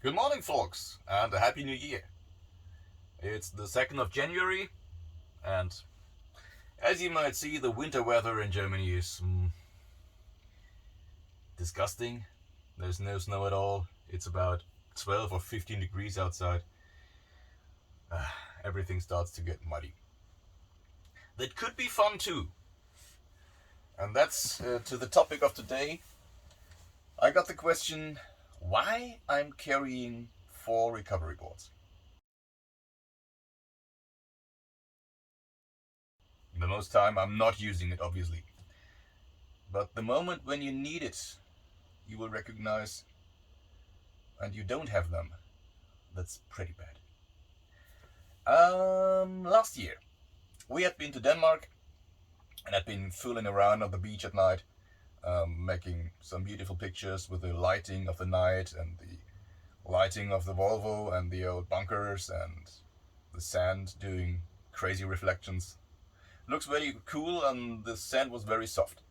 Good morning, folks, and a happy new year. It's the 2nd of January, and as you might see, the winter weather in Germany is disgusting. There's no snow at all. It's about 12 or 15 degrees outside. Everything starts to get muddy. That could be fun too. And that's to the topic of today. I got the question why I'm carrying 4 recovery boards. The most time I'm not using it, obviously. But the moment when you need it, you will recognize, and you don't have them. That's pretty bad. Last year, we had been to Denmark and had been fooling around on the beach at night, making some beautiful pictures with the lighting of the night and the lighting of the Volvo and the old bunkers and the sand doing crazy reflections. Looks very cool, and the sand was very soft.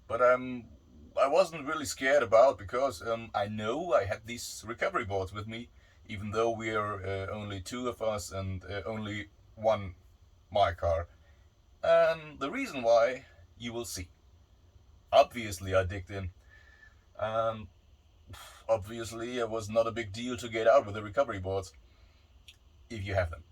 But I wasn't really scared about because I know I had these recovery boards with me, even though we're only two of us and only one my car. And the reason why you will see. Obviously, I digged in. Um, Obviously, it was not a big deal to get out with the recovery boards if you have them.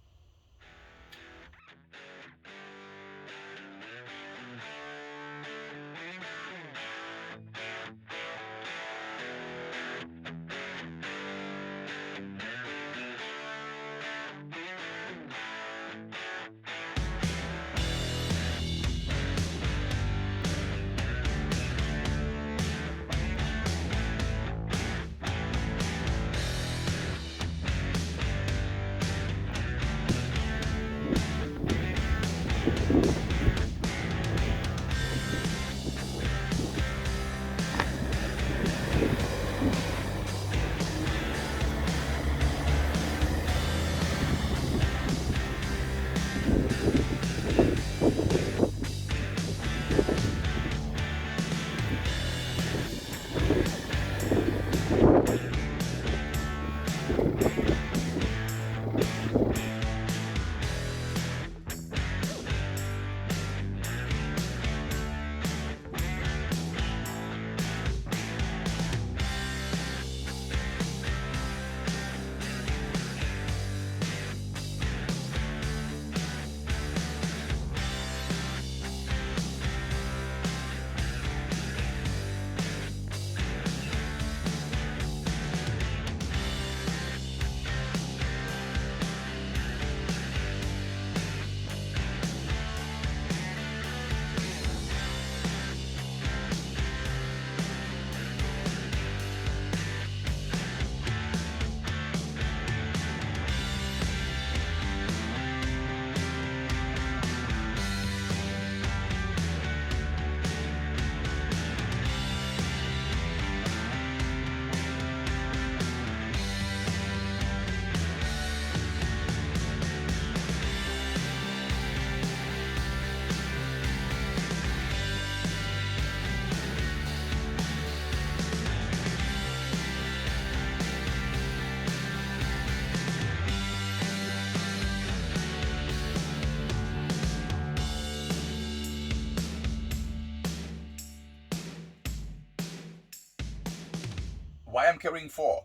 why I'm carrying 4?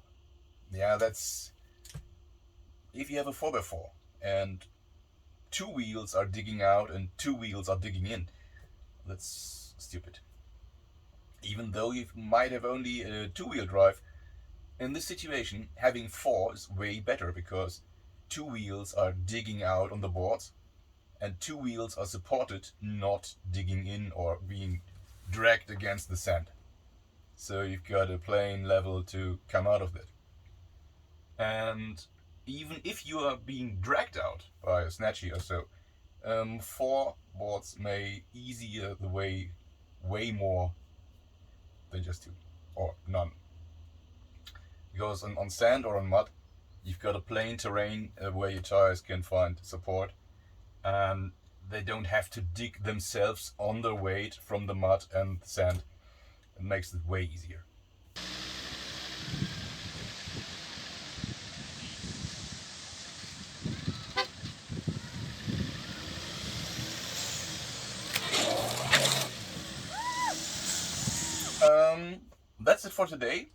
Yeah, that's if you have a 4x4 and 2 wheels are digging out and 2 wheels are digging in. That's stupid. Even though you might have only a 2-wheel drive, in this situation, having 4 is way better because 2 wheels are digging out on the boards and 2 wheels are supported, not digging in or being dragged against the sand. So you've got a plain level to come out of it. And even if you are being dragged out by a snatchy or so, 4 boards may easier the way more than just 2 or none. Because on sand or on mud, you've got a plain terrain where your tires can find support, and they don't have to dig themselves on their weight from the mud and the sand. It makes it way easier. That's it for today.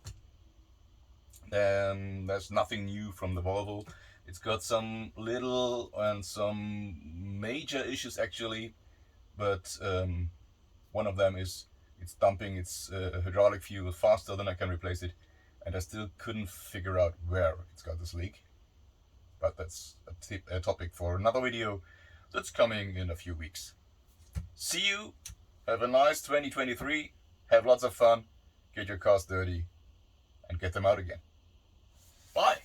There's nothing new from the Volvo. It's got some little and some major issues actually, but one of them is it's dumping its hydraulic fuel faster than I can replace it, and I still couldn't figure out where it's got this leak. But that's a topic for another video that's coming in a few weeks. See you. Have a nice 2023. Have lots of fun. Get your cars dirty and get them out again. Bye.